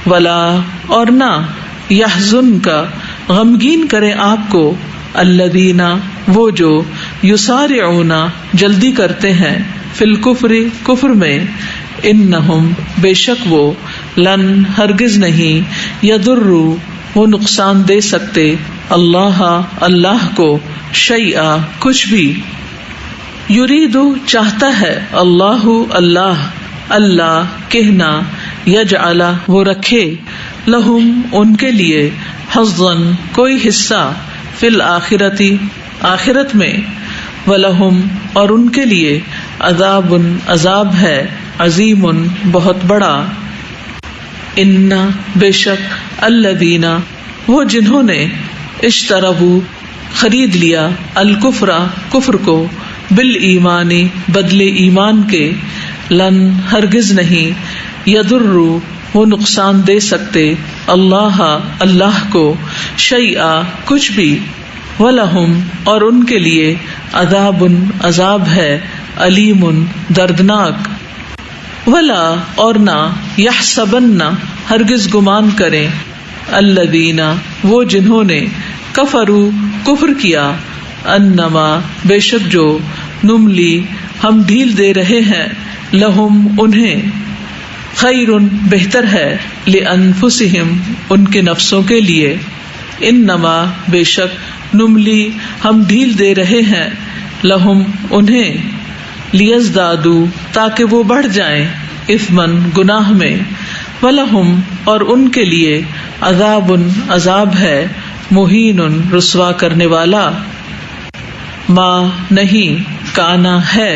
ولا اور نہ یحزن کا غمگین کرے آپ کو الذین وہ جو یسارعون جلدی کرتے ہیں فی الکفر کفر میں انہم بے شک وہ لن ہرگز نہیں یضروا وہ نقصان دے سکتے اللہ اللہ کو شیئا کچھ بھی یریدو چاہتا ہے اللہ اللہ اللہ کہنا یجعل وہ رکھے لہم ان کے لیے حظًا کوئی حصہ فی الآخرتی آخرت میں ولہم اور ان کے لیے عذاب عذاب ہے عظیم بہت بڑا ان بے شک الذین وہ جنہوں نے اشتروا خرید لیا الکفر کفر کو بالایمان بدلے ایمان کے لن ہرگز نہیں یضروا وہ نقصان دے سکتے اللہ اللہ کو شیئا کچھ بھی ولہم اور ان کے لیے عذاب عذاب ہے علیم دردناک ولا اور نہ یحسبن ہرگز گمان کریں الذین وہ جنہوں نے کفروا کفر کیا انما بے شک جو نملی ہم ڈھیل دے رہے ہیں لہم انہیں خیر بہتر ہے لانفسہم ان کے نفسوں کے لیے انما بے شک نملی ہم ڈھیل دے رہے ہیں لہم انہیں لیزدادوا تاکہ وہ بڑھ جائیں اثمن گناہ میں ولہم اور ان کے لیے عذاب عذاب ہے مہین رسوا کرنے والا ما نہیں کانا ہے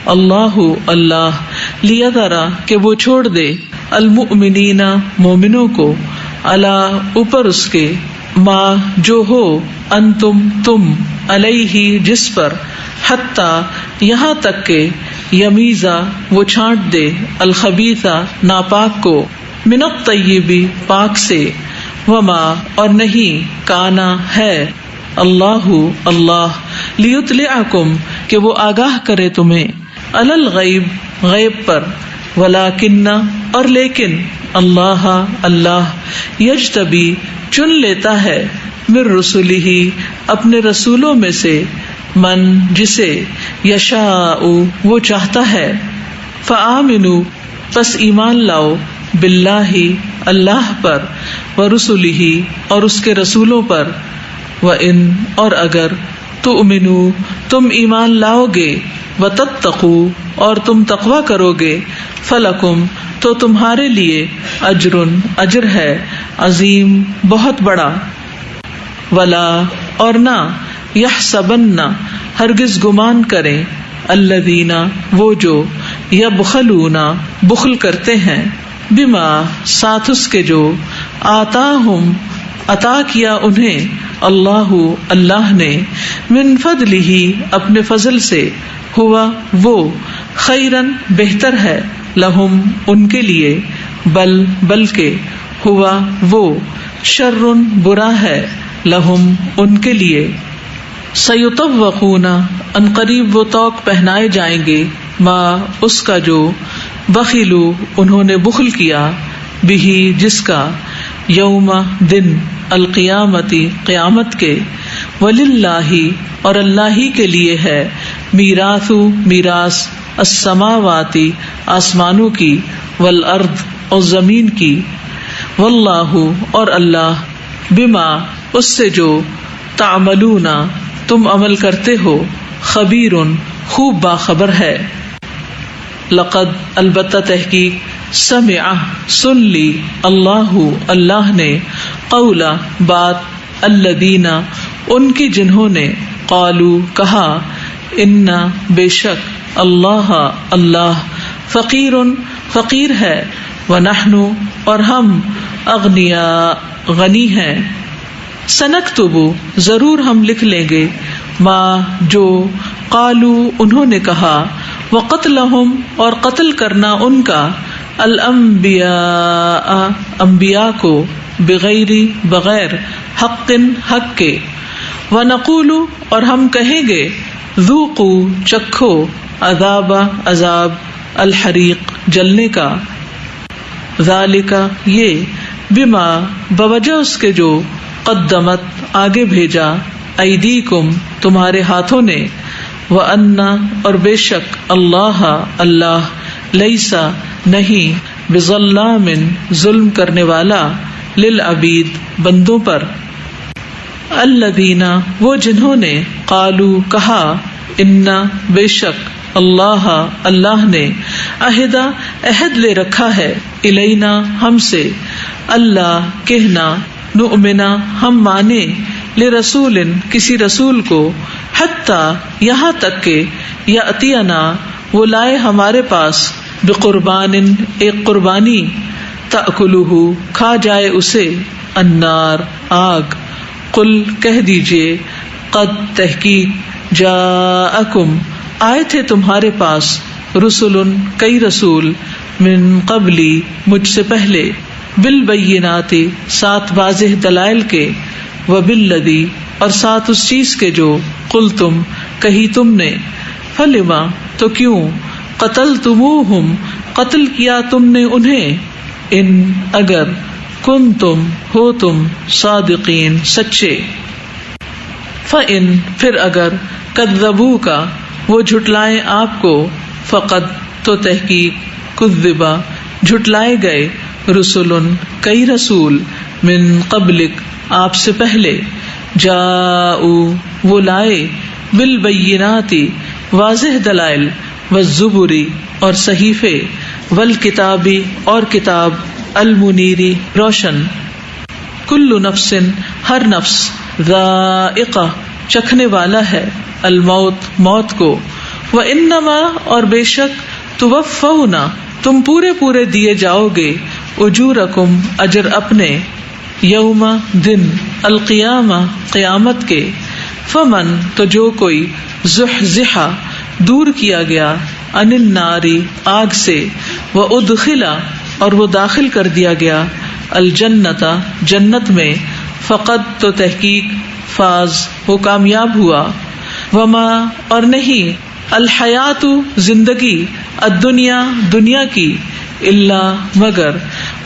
اللہ اللہ لیذرا کہ وہ چھوڑ دے المؤمنین مومنوں کو علی اوپر اس کے ما جو ہو انتم تم علیہ جس پر حتی یہاں تک کہ یمیزا وہ چھانٹ دے الخبیثہ ناپاک کو من الطیب پاک سے وما اور نہیں کانا ہے اللہ اللہ لیطلعکم کہ وہ آگاہ کرے تمہیں علی الغیب غیب پر ولیکن اور لیکن اللہ اللہ یجتبی چن لیتا ہے من رسلہ اپنے رسولوں میں سے من جسے یشاء وہ چاہتا ہے فآمنوا پس ایمان لاؤ باللہ اللہ پر ورسلہ اور اس کے رسولوں پر وَإِن اور اگر تؤمنوا تم ایمان لاؤ گے وتتقوا اور تم تقوی کرو گے فلکم تو تمہارے لیے اجر ہے عظیم بہت بڑا ولا اور نہ یحسبن ہرگز گمان کریں الذین وہ جو یبخلون بخل کرتے ہیں بما ساتھ اس کے جو آتاہم عطا کیا انہیں اللہ اللہ نے من فضلہ اپنے فضل سے ہوا وہ خیرن بہتر ہے لہم ان کے لیے بلکہ ہوا وہ شرن برا ہے لہم ان کے لیے سیطوقون ان قریب وہ طوق پہنائے جائیں گے ما اس کا جو بخلو انہوں نے بخل کیا بہی جس کا یوم دن القیامتی قیامت کے وللہ اور اللہ ہی کے لیے ہے میراث میراث السماواتی آسمانوں کی والارض اور زمین کی واللہ اور اللہ بما اس سے جو تعملون تم عمل کرتے ہو خبیر خوب باخبر ہے لقد البتہ تحقیق سمع سن لی اللہ اللہ نے قولا بات الذین ان کی جنہوں نے قالو کہا ان بے شک اللہ اللہ فقیر فقیر ہے ونحن اور ہم اغنیاء غنی ہیں سنکتب ضرور ہم لکھ لیں گے ما جو قالو انہوں نے کہا وقتلہم اور قتل کرنا ان کا الانبیاء انبیاء کو بغیر بغیر حق حق کے ونقول اور ہم کہیں گے ذوقوا چکھو عذاب عذاب الحریق جلنے کا ذالک یہ بما بوجہ اس کے جو قدمت آگے بھیجا ایدیکم تمہارے ہاتھوں نے وَأَنَّ اور بے شک اللہ اللہ لیسا نہیں بظلام ظلم کرنے والا للعبید بندوں پر الذین وہ جنہوں نے قالو کہا ان بے شک اللہ اللہ نے عہد لے رکھا ہے الینا ہم سے اللہ کہنا نؤمنا ہم مانے لرسول کسی رسول کو حتی یہاں تک کہ یاتینا وہ لائے ہمارے پاس بقربان ایک قربانی تأکلہ کھا جائے اسے النار آگ قل کہہ دیجئے قد تحقیق جاءکم آئے تھے تمہارے پاس رسول کئی رسول من قبلی مجھ سے پہلے بالبینات سات واضح دلائل کے وبالذی اور ساتھ اس چیز کے جو قلتم کہی تم نے فلما تو کیوں قتلتموہم قتل کیا تم نے انہیں ان اگر کنتم ہو تم صادقین سچے فإن پھر اگر کذبوک وہ جھٹلائیں آپ کو فقد تو تحقیق کذبا جھٹلائے گئے رسول کئی رسول من قبلک آپ سے پہلے جاؤ وہ لائے بالبینات واضح دلائل والزبری اور صحیفے والکتابی اور کتاب المنیری روشن کل نفس ہر نفس ذائقہ چکھنے والا ہے الموت موت کو وانما اور بے شک توفون تم پورے پورے دیے جاؤ گے اجورکم اجر اپنے یوم دن القیامہ قیامت کے فمن تو جو کوئی زحزح دور کیا گیا عن النار آگ سے وادخل اور وہ داخل کر دیا گیا الجنت جنت میں فقد تو تحقیق فاز وہ کامیاب ہوا وما اور نہیں الحیات زندگی الدنیا دنیا کی الا مگر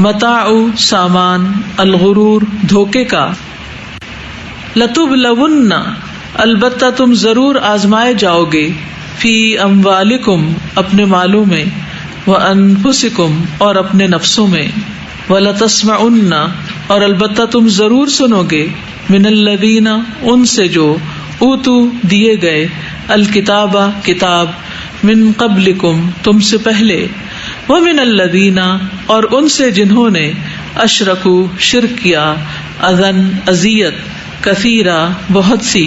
متاع سامان الغرور دھوکے کا لتبلون البتہ تم ضرور آزمائے جاؤ گے فی اموالکم اپنے مالوں میں وانفسکم اور اپنے نفسوں میں ولتسمعن اور البتہ تم ضرور سنو گے من الذین ان سے جو اوتو دیے گئے الکتاب کتاب من قبلکم تم سے پہلے ومن الذین اور ان سے جنہوں نے اشرکو شرک کیا اذن اذیت کثیرا بہت سی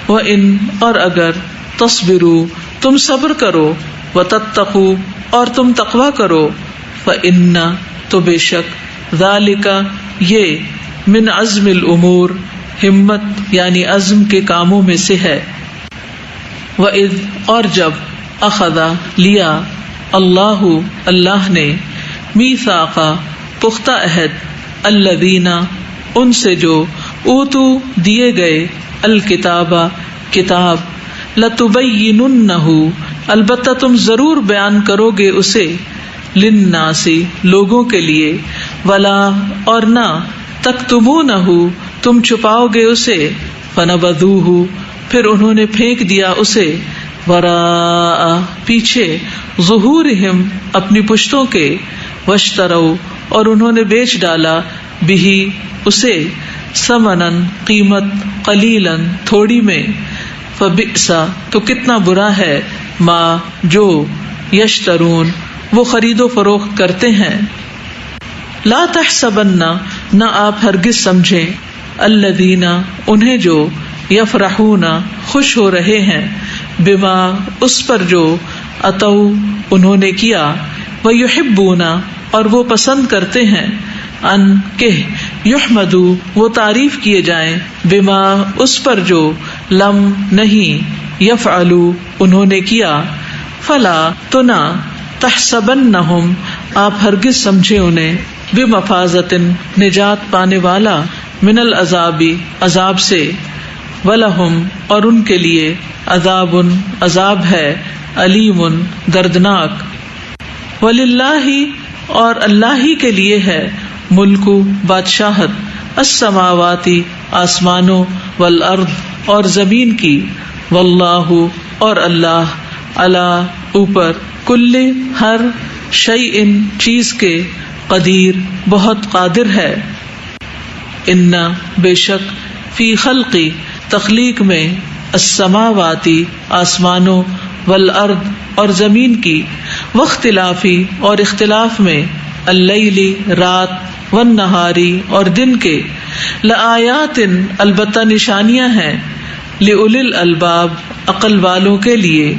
وان اور اگر تصبروا تم صبر کرو وتتقوا اور تم تقوی کرو فإن تو بے شک ذالک یہ من عزم الامور ہمت یعنی عزم کے کاموں میں سے ہے وَإِذْ اور جب اخذ لیا اللہ اللہ نے میثاق پختہ عہد الذین ان سے جو اوتو دیے گئے الکتاب کتاب لتبیننہ البتہ تم ضرور بیان کرو گے اسے للناس لوگوں کے لیے ولا اور نہ تکتمونہ تم چھپاؤ گے اسے فنبذوہ پھر انہوں نے پھینک دیا اسے وراء پیچھے ظہورہم اپنی پشتوں کے واشتروا اور انہوں نے بیچ ڈالا بہی اسے ثمنن قیمت قلیلاً تھوڑی میں فبئس تو کتنا برا ہے ما جو یشترون وہ خرید و فروخت کرتے ہیں لا تحسبن نہ آپ ہرگز سمجھیں الذین انہیں جو یفرحون خوش ہو رہے ہیں بما اس پر جو اتو انہوں نے کیا ویحبون اور وہ پسند کرتے ہیں ان کہ یحمدو وہ تعریف کیے جائیں بما اس پر جو لم نہیں یفعلو انہوں نے کیا فلا تو نہ تحسبنہم آپ ہرگز سمجھے انہیں بمفازت نجات پانے والا من العذاب عذاب سے ولہم اور ان کے لیے عذاب عذاب ہے علیم دردناک وللہ اور اللہ ہی کے لیے ہے ملکو بادشاہت، السماواتی آسمانوں، والارض اور زمین کی، واللہ اور اللہ، علی اوپر، کل ہر، شیء چیز کے، قدیر بہت قادر ہے۔ ان بے شک، فی خلقی تخلیق میں، السماواتی آسمانوں، والارض اور زمین کی، واختلافی اور اختلاف میں، اللیلی رات، والنہاری اور دن کے، لآیات البتہ نشانیاں ہیں، لأولی الالباب عقل والوں کے لیے،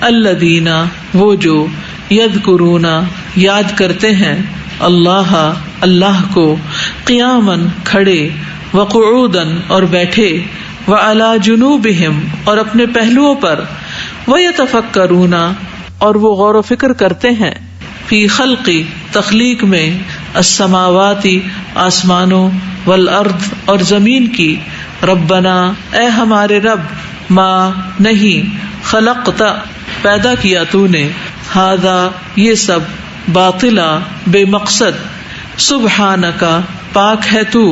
الذین وہ جو، یذکرون یاد کرتے ہیں، اللہ اللہ کو، قیاما کھڑے، وقعودا اور بیٹھے، وعلی جنوبہم اور اپنے پہلوؤں پر، ویتفکرون اور وہ غور و فکر کرتے ہیں، فی خلقی تخلیق میں، السماواتی آسمانوں، والارض اور زمین کی، ربنا اے ہمارے رب، ما نہیں، خلقت پیدا کیا تو نے، ھذا یہ سب، باطلا بے مقصد، سبحانک پاک ہے تو،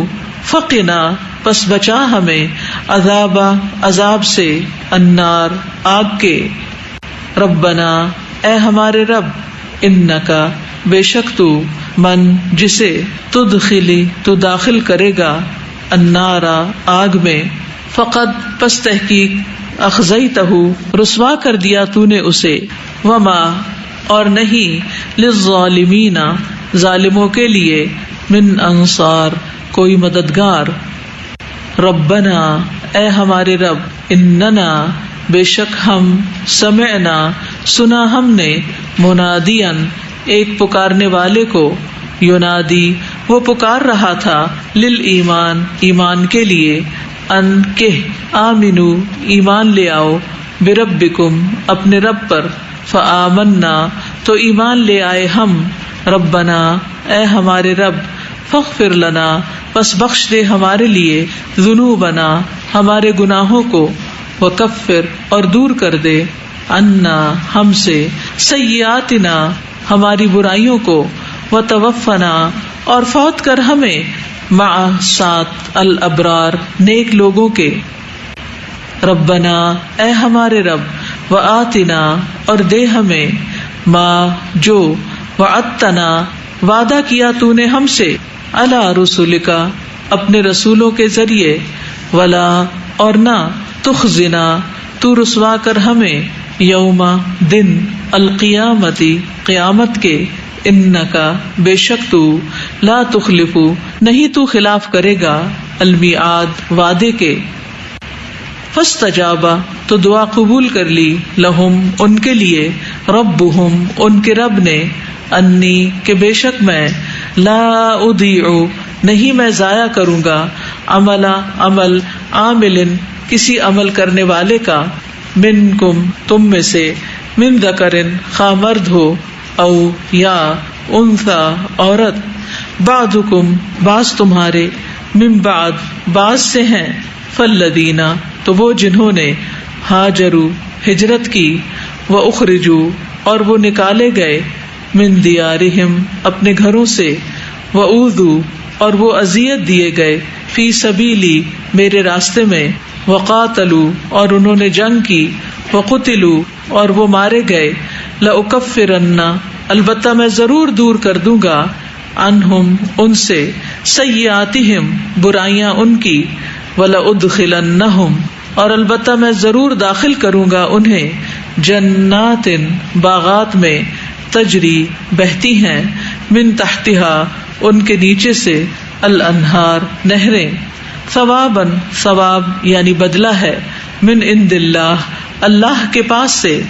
فقنا پس بچا ہمیں، عذاب سے، النار آگ کے، ربنا اے ہمارے رب، انکا بے شک تو، من جسے، تدخلی تو داخل کرے گا، النار آگ میں، فقد پس تحقیق، اخزیتہ رسوا کر دیا تو نے اسے، وما اور نہیں، للظالمین ظالموں کے لیے، من انصار کوئی مددگار، ربنا اے ہمارے رب، اننا بے شک ہم، سمعنا سنا ہم نے، منادیاً ایک پکارنے والے کو، ینادی وہ پکار رہا تھا، للایمان ایمان کے لیے، ان کہ آمنو ایمان لے آؤ، بربکم اپنے رب پر، فآمنا تو ایمان لے آئے ہم، ربنا اے ہمارے رب، فاغفر لنا پس بخش دے ہمارے لیے، ذنوبنا ہمارے گناہوں کو، وکفر اور دور کر دے، عنا ہم سے، سیئاتنا ہماری برائیوں کو، وتوفنا اور فوت کر ہمیں، مع ساتھ، الابرار نیک لوگوں کے، ربنا اے ہمارے رب، وآتنا اور دے ہمیں، ما جو، وعدتنا وعدہ کیا تو نے ہم سے، علی رسولک اپنے رسولوں کے ذریعے، ولا اور نہ، تخزنا تو رسوا کر ہمیں، یوم دن، القیامتی قیامت کے، انکا بے شک تو، لا تخلف نہیں تو خلاف کرے گا، المیعاد وعدے کے، فاستجاب تو دعا قبول کر لی، لہم ان کے لیے، ربہم ان کے رب نے، انی کہ بے شک میں، لا اضیع نہیں میں ضائع کروں گا، عمل عامل کسی عمل کرنے والے کا، منکم تم میں سے، من ذکر خواہ مرد ہو، او یا انثی عورت، بعضکم بعض تمہارے، من بعد بعض سے ہیں، فالذین تو وہ جنہوں نے، ہاجروا ہجرت کی، واخرجوا اور وہ نکالے گئے، من دیارہم اپنے گھروں سے، واوذوا اور وہ اذیت دیے گئے، فی سبیلی میرے راستے میں، وقاتلوا اور انہوں نے جنگ کی، وقتلوا اور وہ مارے گئے، لأکفرن البتہ میں ضرور دور کر دوں گا، عنہم ان سے، سیئاتہم برائیاں ان کی، ولأدخلنہم اور البتہ میں ضرور داخل کروں گا انہیں، جنات باغات میں، تجری بہتی ہیں، من تحتہا ان کے نیچے سے، الانہار نہریں، ثواباً ثواب یعنی بدلہ ہے، من عند اللہ اللہ کے پاس سے،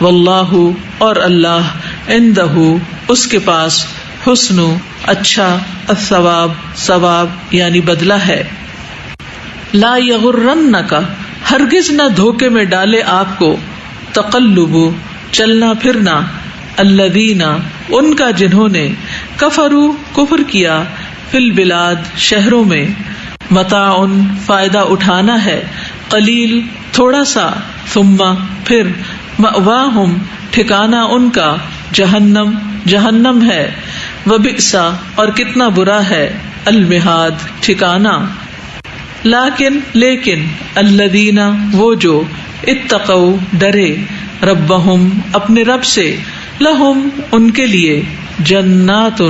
واللہ اور اللہ، عندہ اس کے پاس، حسن اچھا، الثواب ثواب یعنی بدلہ ہے، لا یغرنک ہرگز نہ دھوکے میں ڈالے آپ کو، تقلب چلنا پھرنا، الذین ان کا جنہوں نے، کفروا کفر کیا، فی البلاد شہروں میں، متاع فائدہ اٹھانا ہے، قلیل تھوڑا سا، ثم پھر، مأواہم ٹھکانہ ان کا، جہنم جہنم ہے، وبئسا اور کتنا برا ہے المہاد ٹھکانہ. لیکن الذین وہ جو اتقوا ڈرے ربہم اپنے رب سے لہم ان کے لیے جنات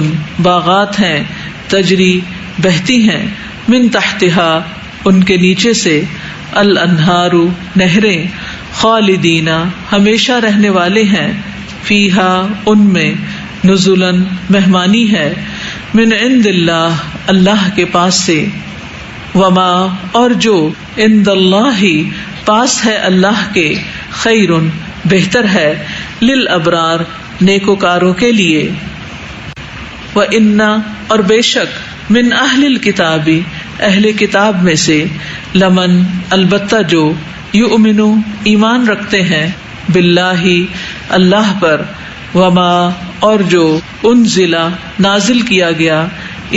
باغات ہیں تجری بہتی ہیں من تحتہا ان کے نیچے سے الانہار نہریں خالدین ہمیشہ رہنے والے ہیں فیہا ان میں نزلاً مہمانی ہے من عند اللہ اللہ کے پاس سے وما اور جو عند اللہ پاس ہے اللہ کے خیر بہتر ہے للابرار نیکوکاروں کے لیے. وَإِنَّ اور بے شک من اہل الکتاب اہل کتاب میں سے لمن البتہ جو یؤمنو ایمان رکھتے ہیں باللہ اللہ پر وما اور جو انزل نازل کیا گیا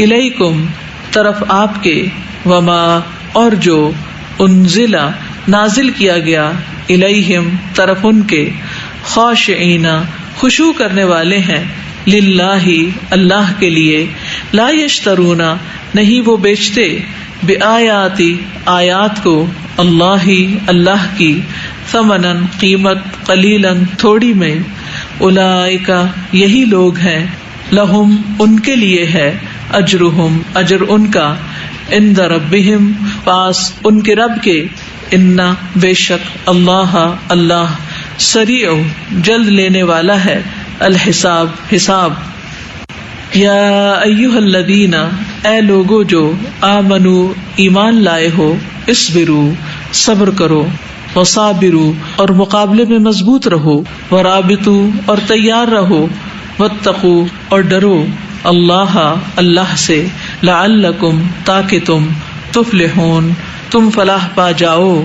الیکم طرف آپ کے وما اور جو انزل نازل کیا گیا الیہم طرف ان کے خاشعین خشوع کرنے والے ہیں للہ اللہ کے لیے لا یشترون نہیں وہ بیچتے بآیاتی آیات کو اللہ کی ثمنن قیمت قلیلاً تھوڑی میں اولئک یہی لوگ ہیں لہم ان کے لیے ہے اجرہم اجر ان کا عند ربہم پاس ان کے رب کے ان بے شک اللہ سریع جلد لینے والا ہے الحساب حساب. یا ایھا الذین اے لوگو جو آمنو ایمان لائے ہو اصبروا صبر کرو وصابروا اور مقابلے میں مضبوط رہو ورابطوا اور تیار رہو واتقوا اور ڈرو اللہ سے لعلکم تاکہ تم تفلحون تم فلاح پا جاؤ.